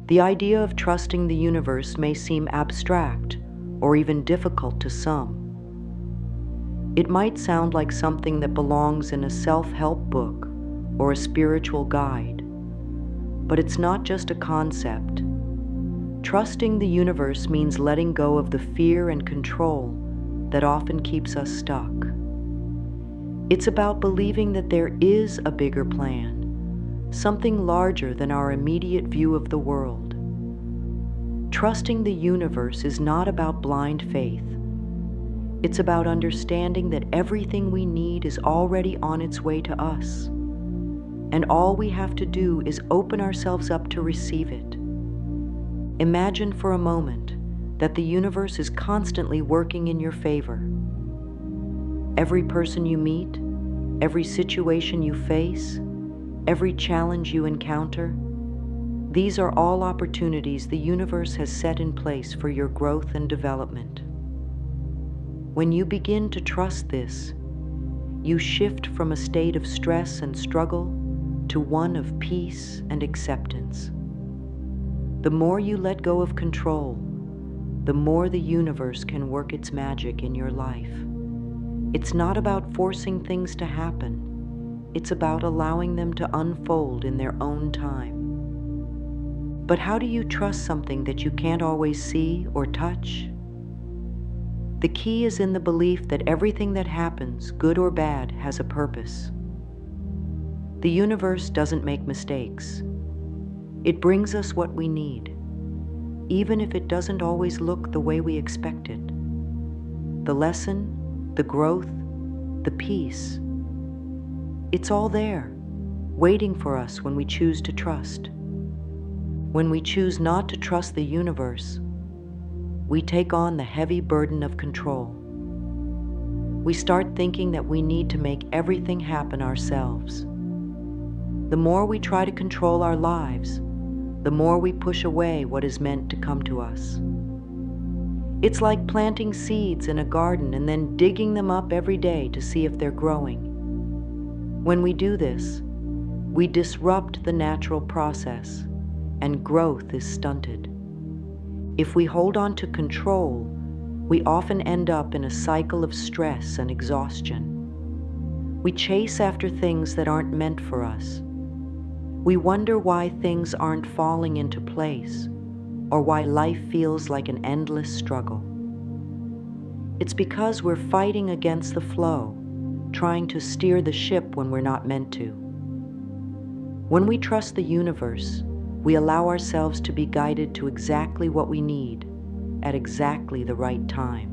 The idea of trusting the universe may seem abstract or even difficult to some. It might sound like something that belongs in a self-help book or a spiritual guide, but it's not just a concept. Trusting the universe means letting go of the fear and control that often keeps us stuck. It's about believing that there is a bigger plan, something larger than our immediate view of the world. Trusting the universe is not about blind faith. It's about understanding that everything we need is already on its way to us, and all we have to do is open ourselves up to receive it. Imagine for a moment that the universe is constantly working in your favor. Every person you meet, every situation you face, every challenge you encounter, these are all opportunities the universe has set in place for your growth and development. When you begin to trust this, you shift from a state of stress and struggle to one of peace and acceptance. The more you let go of control, the more the universe can work its magic in your life. It's not about forcing things to happen. It's about allowing them to unfold in their own time. But how do you trust something that you can't always see or touch? The key is in the belief that everything that happens, good or bad, has a purpose. The universe doesn't make mistakes. It brings us what we need, even if it doesn't always look the way we expected. The lesson, the growth, the peace, it's all there, waiting for us when we choose to trust. When we choose not to trust the universe, we take on the heavy burden of control. We start thinking that we need to make everything happen ourselves. The more we try to control our lives, the more we push away what is meant to come to us. It's like planting seeds in a garden and then digging them up every day to see if they're growing. When we do this, we disrupt the natural process, and growth is stunted. If we hold on to control, we often end up in a cycle of stress and exhaustion. We chase after things that aren't meant for us. We wonder why things aren't falling into place, or why life feels like an endless struggle. It's because we're fighting against the flow, trying to steer the ship when we're not meant to. When we trust the universe, we allow ourselves to be guided to exactly what we need at exactly the right time.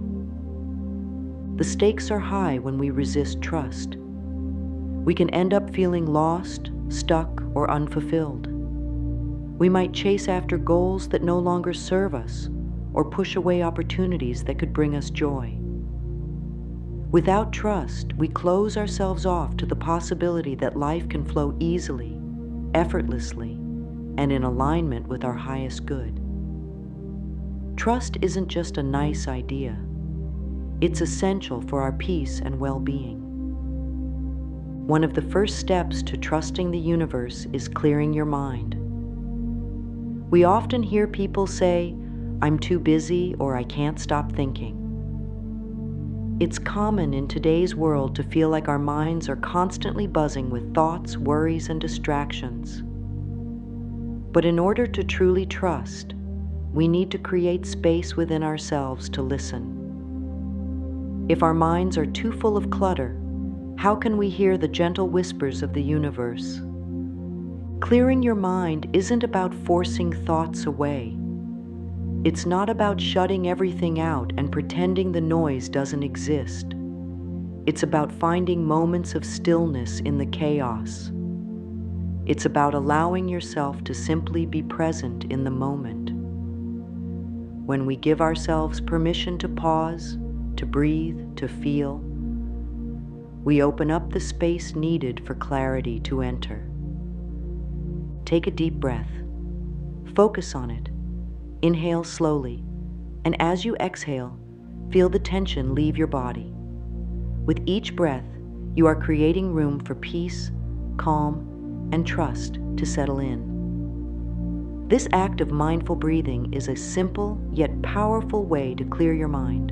The stakes are high when we resist trust. We can end up feeling lost, stuck, or unfulfilled. We might chase after goals that no longer serve us, or push away opportunities that could bring us joy. Without trust, we close ourselves off to the possibility that life can flow easily, effortlessly, and in alignment with our highest good. Trust isn't just a nice idea. It's essential for our peace and well-being. One of the first steps to trusting the universe is clearing your mind. We often hear people say, "I'm too busy," or "I can't stop thinking." It's common in today's world to feel like our minds are constantly buzzing with thoughts, worries, and distractions. But in order to truly trust, we need to create space within ourselves to listen. If our minds are too full of clutter, how can we hear the gentle whispers of the universe? Clearing your mind isn't about forcing thoughts away. It's not about shutting everything out and pretending the noise doesn't exist. It's about finding moments of stillness in the chaos. It's about allowing yourself to simply be present in the moment. When we give ourselves permission to pause, to breathe, to feel, we open up the space needed for clarity to enter. Take a deep breath. Focus on it. Inhale slowly, and as you exhale, feel the tension leave your body. With each breath, you are creating room for peace, calm, and trust to settle in. This act of mindful breathing is a simple yet powerful way to clear your mind.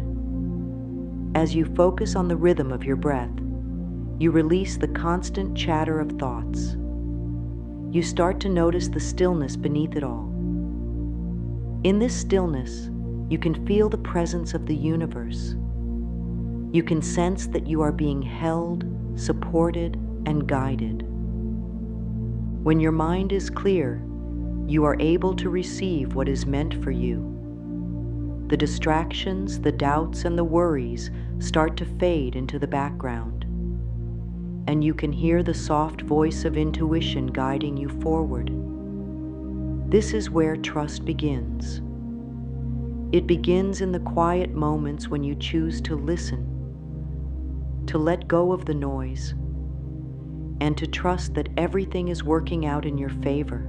As you focus on the rhythm of your breath, you release the constant chatter of thoughts. You start to notice the stillness beneath it all. In this stillness, you can feel the presence of the universe. You can sense that you are being held, supported, and guided. When your mind is clear, you are able to receive what is meant for you. The distractions, the doubts, and the worries start to fade into the background, and you can hear the soft voice of intuition guiding you forward. This is where trust begins. It begins in the quiet moments when you choose to listen, to let go of the noise, and to trust that everything is working out in your favor.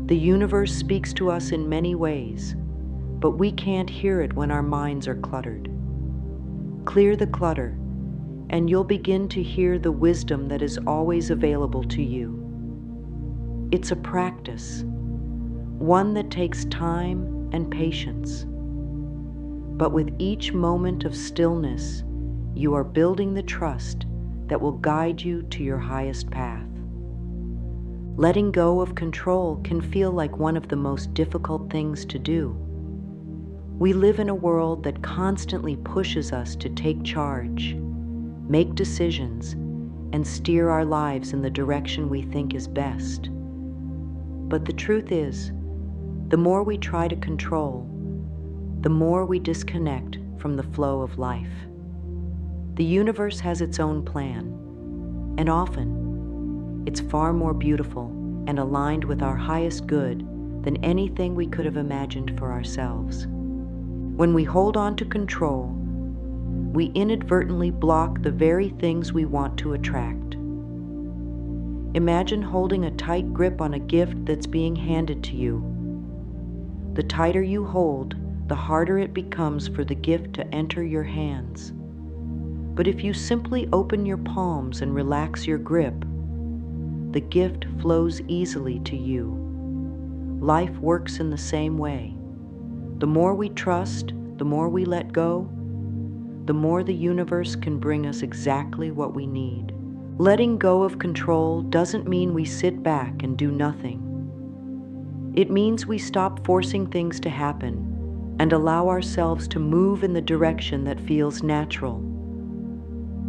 The universe speaks to us in many ways, but we can't hear it when our minds are cluttered. Clear the clutter, and you'll begin to hear the wisdom that is always available to you. It's a practice, one that takes time and patience. But with each moment of stillness, you are building the trust that will guide you to your highest path. Letting go of control can feel like one of the most difficult things to do. We live in a world that constantly pushes us to take charge, make decisions, and steer our lives in the direction we think is best. But the truth is, the more we try to control, the more we disconnect from the flow of life. The universe has its own plan, and often it's far more beautiful and aligned with our highest good than anything we could have imagined for ourselves. When we hold on to control, we inadvertently block the very things we want to attract. Imagine holding a tight grip on a gift that's being handed to you. The tighter you hold, the harder it becomes for the gift to enter your hands. But if you simply open your palms and relax your grip, the gift flows easily to you. Life works in the same way. The more we trust, the more we let go, the more the universe can bring us exactly what we need. Letting go of control doesn't mean we sit back and do nothing. It means we stop forcing things to happen and allow ourselves to move in the direction that feels natural.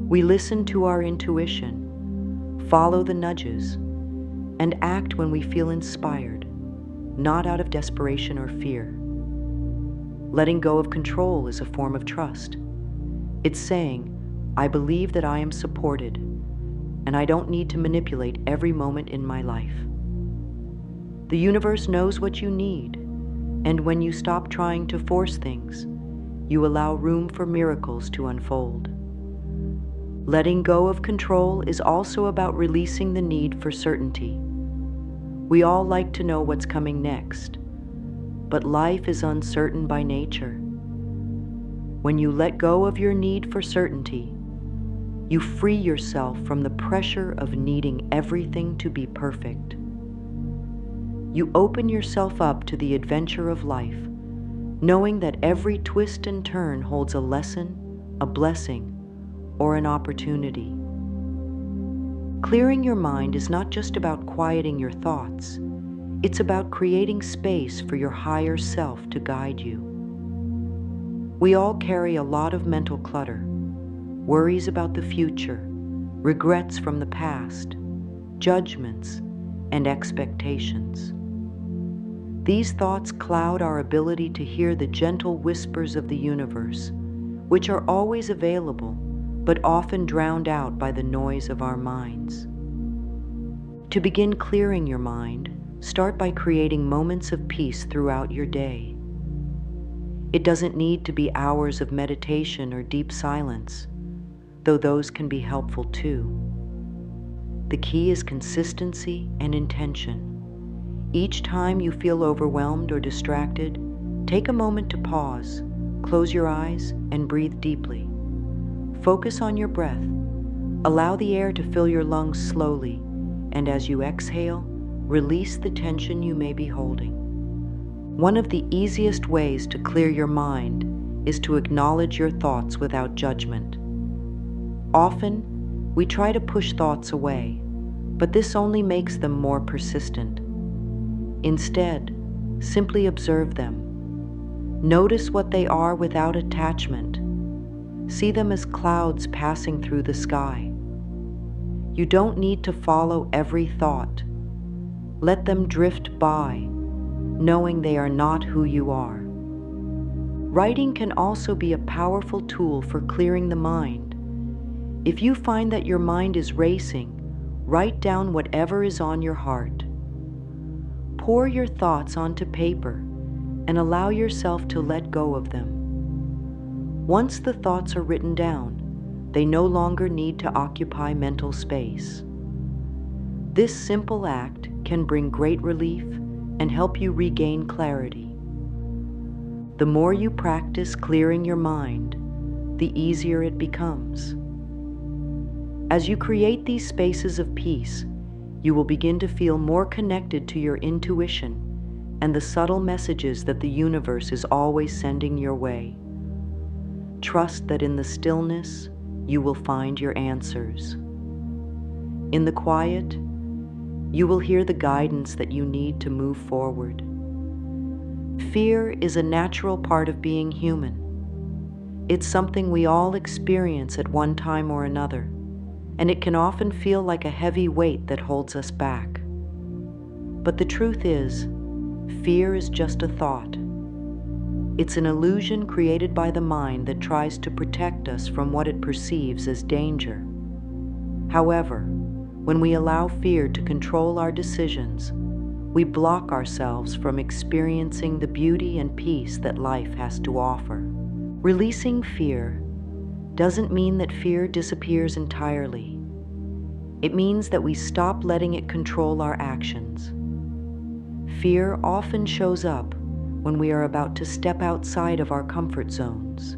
We listen to our intuition, follow the nudges, and act when we feel inspired, not out of desperation or fear. Letting go of control is a form of trust. It's saying, I believe that I am supported, and I don't need to manipulate every moment in my life. The universe knows what you need, and when you stop trying to force things, you allow room for miracles to unfold. Letting go of control is also about releasing the need for certainty. We all like to know what's coming next, but life is uncertain by nature. When you let go of your need for certainty, you free yourself from the pressure of needing everything to be perfect. You open yourself up to the adventure of life, knowing that every twist and turn holds a lesson, a blessing, or an opportunity. Clearing your mind is not just about quieting your thoughts. It's about creating space for your higher self to guide you. We all carry a lot of mental clutter, worries about the future, regrets from the past, judgments, and expectations. These thoughts cloud our ability to hear the gentle whispers of the universe, which are always available, but often drowned out by the noise of our minds. To begin clearing your mind, start by creating moments of peace throughout your day. It doesn't need to be hours of meditation or deep silence, though those can be helpful too. The key is consistency and intention. Each time you feel overwhelmed or distracted, take a moment to pause, close your eyes, and breathe deeply. Focus on your breath. Allow the air to fill your lungs slowly, and as you exhale, Release the tension you may be holding. One of the easiest ways to clear your mind is to acknowledge your thoughts without judgment. Often, we try to push thoughts away, but this only makes them more persistent. Instead, simply observe them. Notice what they are without attachment. See them as clouds passing through the sky. You don't need to follow every thought. Let them drift by, knowing they are not who you are. Writing can also be a powerful tool for clearing the mind. If you find that your mind is racing, write down whatever is on your heart. Pour your thoughts onto paper and allow yourself to let go of them. Once the thoughts are written down, they no longer need to occupy mental space. This simple act can bring great relief and help you regain clarity. The more you practice clearing your mind, the easier it becomes. As you create these spaces of peace, you will begin to feel more connected to your intuition and the subtle messages that the universe is always sending your way. Trust that in the stillness, you will find your answers. In the quiet, you will hear the guidance that you need to move forward. Fear is a natural part of being human. It's something we all experience at one time or another, and it can often feel like a heavy weight that holds us back. But the truth is, fear is just a thought. It's an illusion created by the mind that tries to protect us from what it perceives as danger. However, when we allow fear to control our decisions, we block ourselves from experiencing the beauty and peace that life has to offer. Releasing fear doesn't mean that fear disappears entirely. It means that we stop letting it control our actions. Fear often shows up when we are about to step outside of our comfort zones,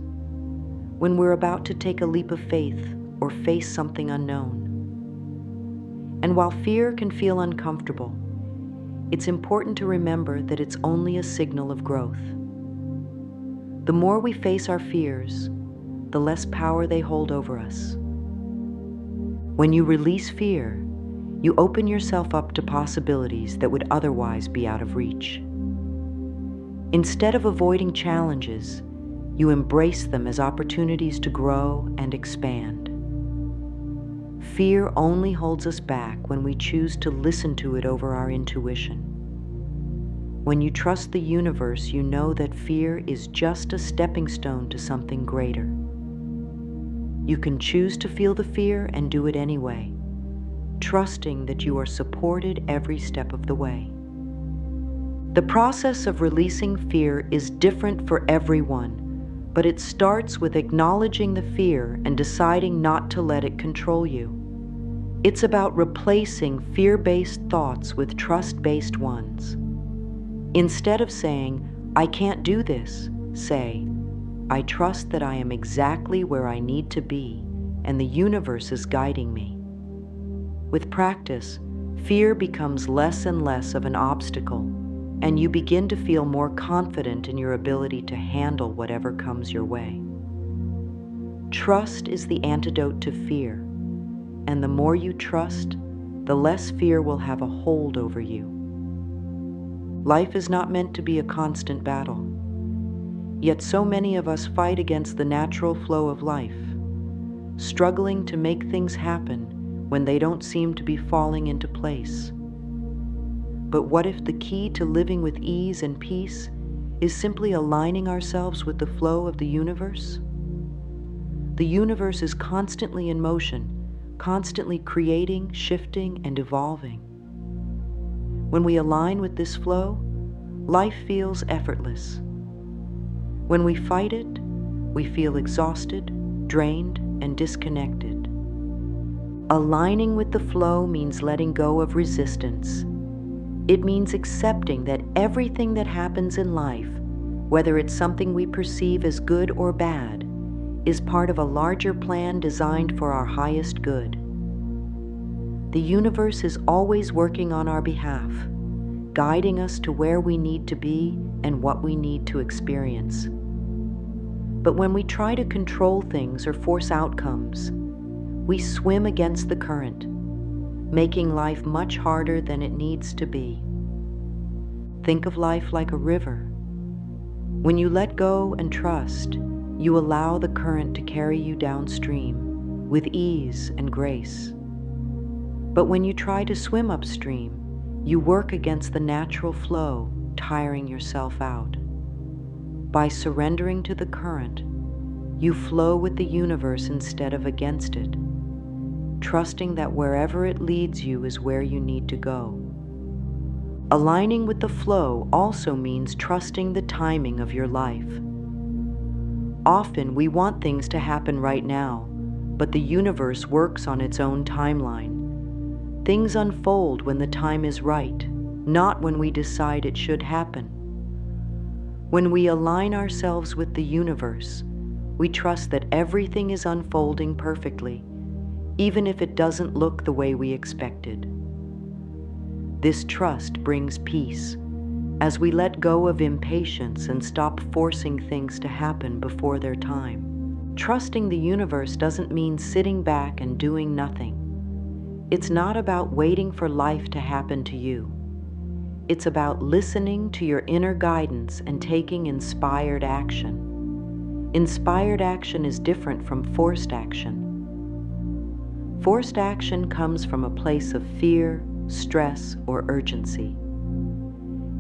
when we're about to take a leap of faith or face something unknown. And while fear can feel uncomfortable, it's important to remember that it's only a signal of growth. The more we face our fears, the less power they hold over us. When you release fear, you open yourself up to possibilities that would otherwise be out of reach. Instead of avoiding challenges, you embrace them as opportunities to grow and expand. Fear only holds us back when we choose to listen to it over our intuition. When you trust the universe, you know that fear is just a stepping stone to something greater. You can choose to feel the fear and do it anyway, trusting that you are supported every step of the way. The process of releasing fear is different for everyone, but it starts with acknowledging the fear and deciding not to let it control you. It's about replacing fear-based thoughts with trust-based ones. Instead of saying, "I can't do this," say, "I trust that I am exactly where I need to be, and the universe is guiding me." With practice, fear becomes less and less of an obstacle, and you begin to feel more confident in your ability to handle whatever comes your way. Trust is the antidote to fear, and the more you trust, the less fear will have a hold over you. Life is not meant to be a constant battle, yet so many of us fight against the natural flow of life, struggling to make things happen when they don't seem to be falling into place. But what if the key to living with ease and peace is simply aligning ourselves with the flow of the universe? The universe is constantly in motion, constantly creating, shifting, and evolving. When we align with this flow, life feels effortless. When we fight it, we feel exhausted, drained, and disconnected. Aligning with the flow means letting go of resistance. It means accepting that everything that happens in life, whether it's something we perceive as good or bad, is part of a larger plan designed for our highest good. The universe is always working on our behalf, guiding us to where we need to be and what we need to experience. But when we try to control things or force outcomes, we swim against the current, making life much harder than it needs to be. Think of life like a river. When you let go and trust, you allow the current to carry you downstream with ease and grace. But when you try to swim upstream, you work against the natural flow, tiring yourself out. By surrendering to the current, you flow with the universe instead of against it, trusting that wherever it leads you is where you need to go. Aligning with the flow also means trusting the timing of your life. Often we want things to happen right now, but the universe works on its own timeline. Things unfold when the time is right, not when we decide it should happen. When we align ourselves with the universe, we trust that everything is unfolding perfectly, even if it doesn't look the way we expected. This trust brings peace, as we let go of impatience and stop forcing things to happen before their time. Trusting the universe doesn't mean sitting back and doing nothing. It's not about waiting for life to happen to you. It's about listening to your inner guidance and taking inspired action. Inspired action is different from forced action. Forced action comes from a place of fear, stress, or urgency.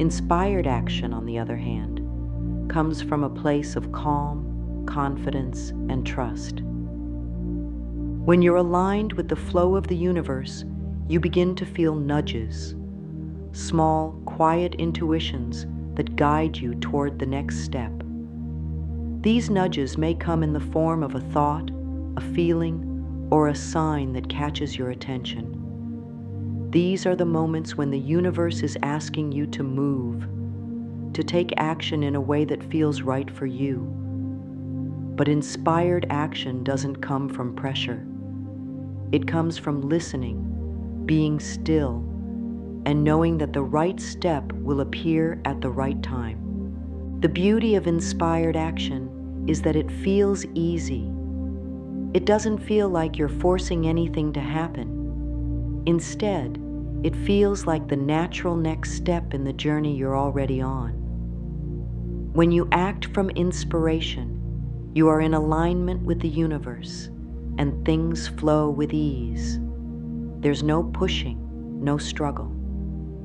Inspired action, on the other hand, comes from a place of calm, confidence, and trust. When you're aligned with the flow of the universe, you begin to feel nudges, small, quiet intuitions that guide you toward the next step. These nudges may come in the form of a thought, a feeling, or a sign that catches your attention. These are the moments when the universe is asking you to move, to take action in a way that feels right for you. But inspired action doesn't come from pressure. It comes from listening, being still, and knowing that the right step will appear at the right time. The beauty of inspired action is that it feels easy. It doesn't feel like you're forcing anything to happen. Instead, it feels like the natural next step in the journey you're already on. When you act from inspiration, you are in alignment with the universe, and things flow with ease. There's no pushing, no struggle.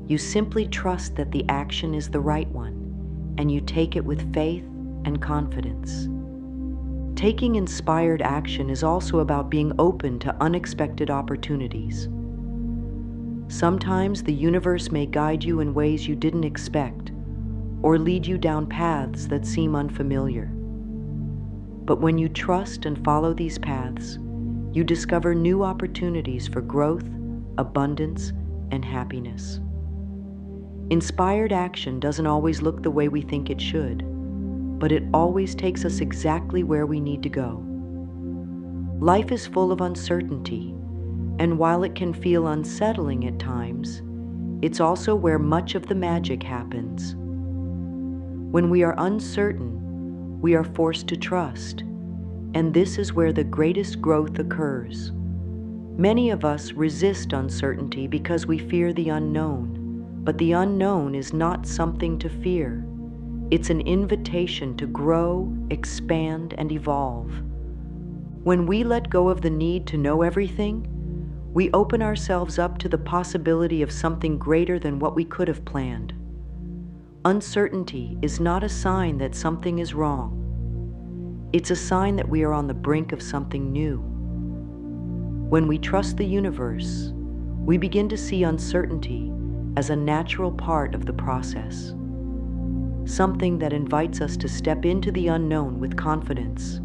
You simply trust that the action is the right one, and you take it with faith and confidence. Taking inspired action is also about being open to unexpected opportunities. Sometimes the universe may guide you in ways you didn't expect, or lead you down paths that seem unfamiliar. But when you trust and follow these paths, you discover new opportunities for growth, abundance, and happiness. Inspired action doesn't always look the way we think it should, but it always takes us exactly where we need to go. Life is full of uncertainty, and while it can feel unsettling at times, it's also where much of the magic happens. When we are uncertain, we are forced to trust, and this is where the greatest growth occurs. Many of us resist uncertainty because we fear the unknown, but the unknown is not something to fear. It's an invitation to grow, expand, and evolve. When we let go of the need to know everything, we open ourselves up to the possibility of something greater than what we could have planned. Uncertainty is not a sign that something is wrong. It's a sign that we are on the brink of something new. When we trust the universe, we begin to see uncertainty as a natural part of the process, something that invites us to step into the unknown with confidence.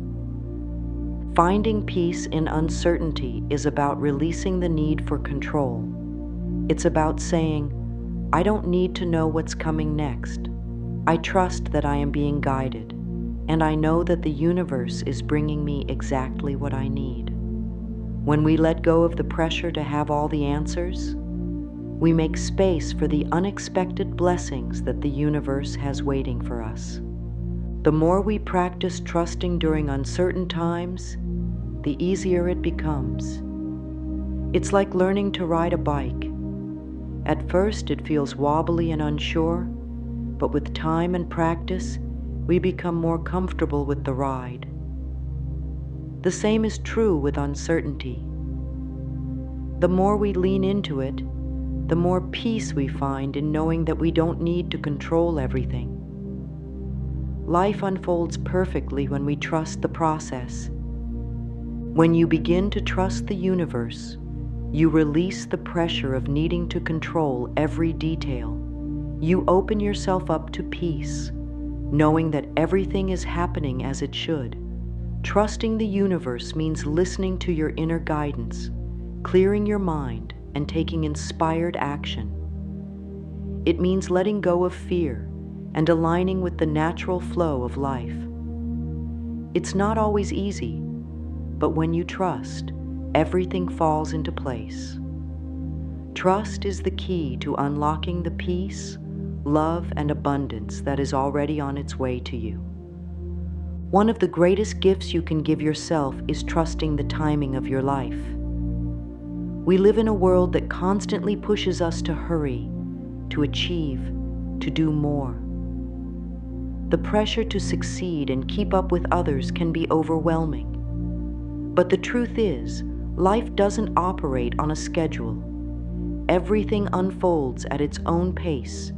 Finding peace in uncertainty is about releasing the need for control. It's about saying, I don't need to know what's coming next. I trust that I am being guided, and I know that the universe is bringing me exactly what I need. When we let go of the pressure to have all the answers, we make space for the unexpected blessings that the universe has waiting for us. The more we practice trusting during uncertain times, the easier it becomes. It's like learning to ride a bike. At first, it feels wobbly and unsure, but with time and practice, we become more comfortable with the ride. The same is true with uncertainty. The more we lean into it, the more peace we find in knowing that we don't need to control everything. Life unfolds perfectly when we trust the process. When you begin to trust the universe, you release the pressure of needing to control every detail. You open yourself up to peace, knowing that everything is happening as it should. Trusting the universe means listening to your inner guidance, clearing your mind, and taking inspired action. It means letting go of fear and aligning with the natural flow of life. It's not always easy, but when you trust, everything falls into place. Trust is the key to unlocking the peace, love, and abundance that is already on its way to you. One of the greatest gifts you can give yourself is trusting the timing of your life. We live in a world that constantly pushes us to hurry, to achieve, to do more. The pressure to succeed and keep up with others can be overwhelming. But the truth is, life doesn't operate on a schedule. Everything unfolds at its own pace,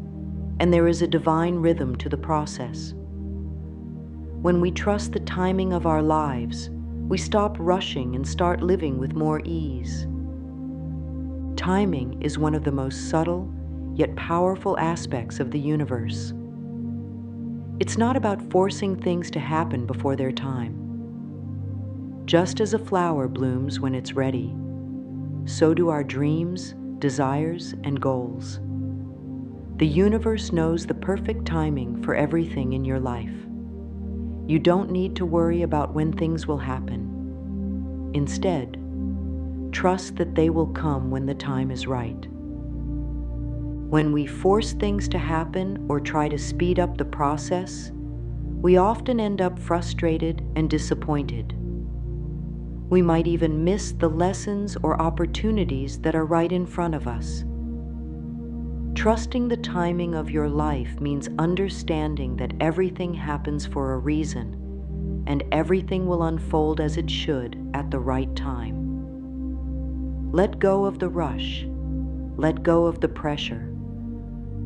and there is a divine rhythm to the process. When we trust the timing of our lives, we stop rushing and start living with more ease. Timing is one of the most subtle, yet powerful aspects of the universe. It's not about forcing things to happen before their time. Just as a flower blooms when it's ready, so do our dreams, desires, and goals. The universe knows the perfect timing for everything in your life. You don't need to worry about when things will happen. Instead, trust that they will come when the time is right. When we force things to happen or try to speed up the process, we often end up frustrated and disappointed. We might even miss the lessons or opportunities that are right in front of us. Trusting the timing of your life means understanding that everything happens for a reason, and everything will unfold as it should at the right time. Let go of the rush. Let go of the pressure.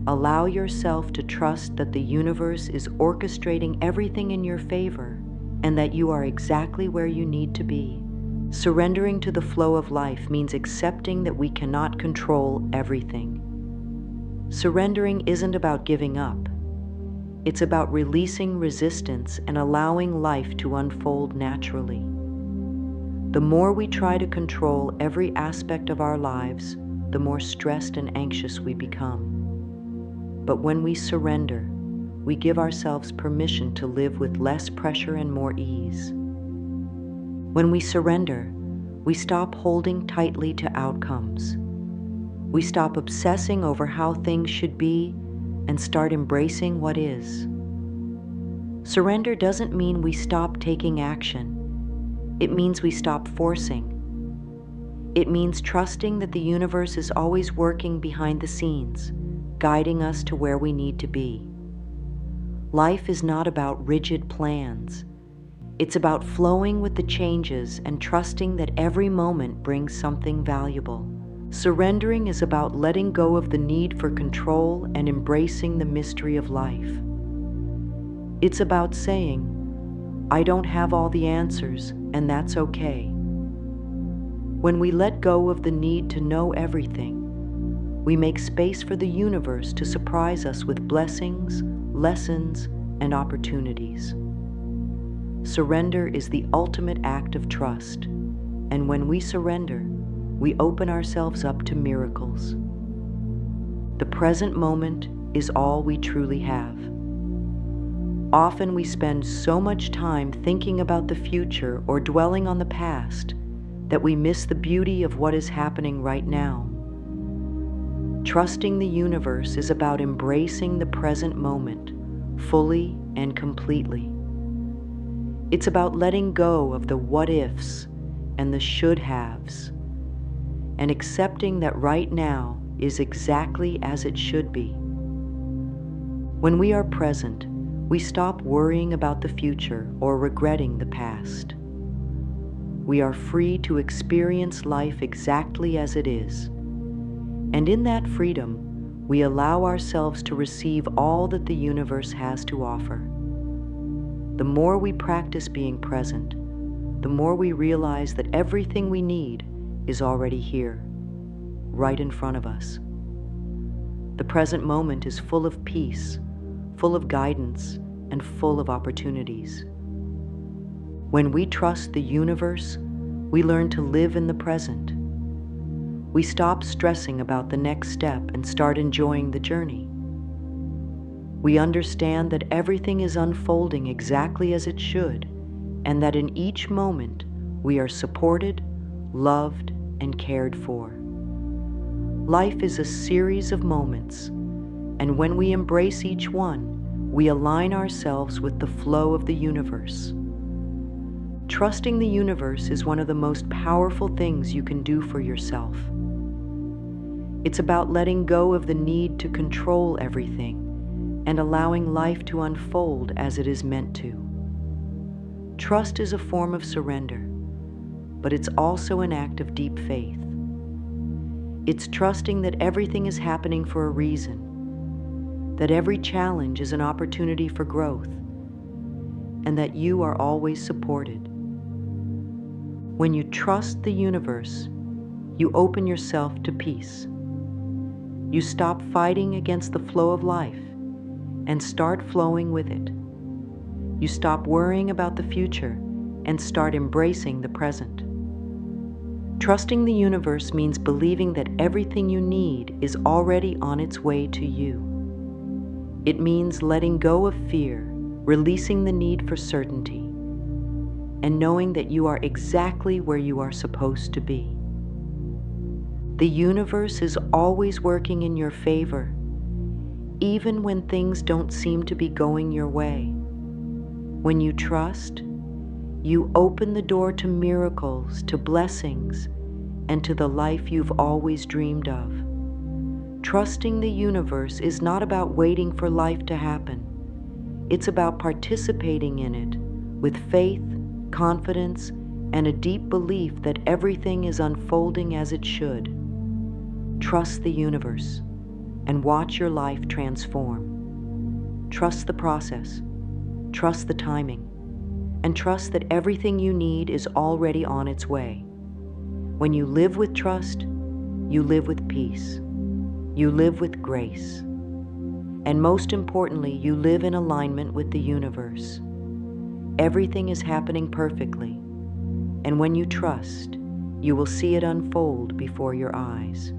Allow yourself to trust that the universe is orchestrating everything in your favor and that you are exactly where you need to be. Surrendering to the flow of life means accepting that we cannot control everything. Surrendering isn't about giving up. It's about releasing resistance and allowing life to unfold naturally. The more we try to control every aspect of our lives, the more stressed and anxious we become. But when we surrender, we give ourselves permission to live with less pressure and more ease. When we surrender, we stop holding tightly to outcomes. We stop obsessing over how things should be and start embracing what is. Surrender doesn't mean we stop taking action. It means we stop forcing. It means trusting that the universe is always working behind the scenes, guiding us to where we need to be. Life is not about rigid plans. It's about flowing with the changes and trusting that every moment brings something valuable. Surrendering is about letting go of the need for control and embracing the mystery of life. It's about saying, I don't have all the answers, and that's okay. When we let go of the need to know everything, we make space for the universe to surprise us with blessings, lessons, and opportunities. Surrender is the ultimate act of trust, and when we surrender, we open ourselves up to miracles. The present moment is all we truly have. Often we spend so much time thinking about the future or dwelling on the past that we miss the beauty of what is happening right now. Trusting the universe is about embracing the present moment fully and completely. It's about letting go of the what-ifs and the should-haves and accepting that right now is exactly as it should be. When we are present, we stop worrying about the future or regretting the past. We are free to experience life exactly as it is. And in that freedom, we allow ourselves to receive all that the universe has to offer. The more we practice being present, the more we realize that everything we need is already here, right in front of us. The present moment is full of peace, full of guidance, and full of opportunities. When we trust the universe, we learn to live in the present. We stop stressing about the next step and start enjoying the journey. We understand that everything is unfolding exactly as it should, and that in each moment we are supported, loved, and cared for. Life is a series of moments, and when we embrace each one, we align ourselves with the flow of the universe. Trusting the universe is one of the most powerful things you can do for yourself. It's about letting go of the need to control everything and allowing life to unfold as it is meant to. Trust is a form of surrender, but it's also an act of deep faith. It's trusting that everything is happening for a reason, that every challenge is an opportunity for growth, and that you are always supported. When you trust the universe, you open yourself to peace. You stop fighting against the flow of life and start flowing with it. You stop worrying about the future and start embracing the present. Trusting the universe means believing that everything you need is already on its way to you. It means letting go of fear, releasing the need for certainty, and knowing that you are exactly where you are supposed to be. The universe is always working in your favor, even when things don't seem to be going your way. When you trust, you open the door to miracles, to blessings, and to the life you've always dreamed of. Trusting the universe is not about waiting for life to happen. It's about participating in it with faith, confidence, and a deep belief that everything is unfolding as it should. Trust the universe and watch your life transform. Trust the process, trust the timing, and trust that everything you need is already on its way. When you live with trust, you live with peace, you live with grace, and most importantly, you live in alignment with the universe. Everything is happening perfectly, and when you trust, you will see it unfold before your eyes.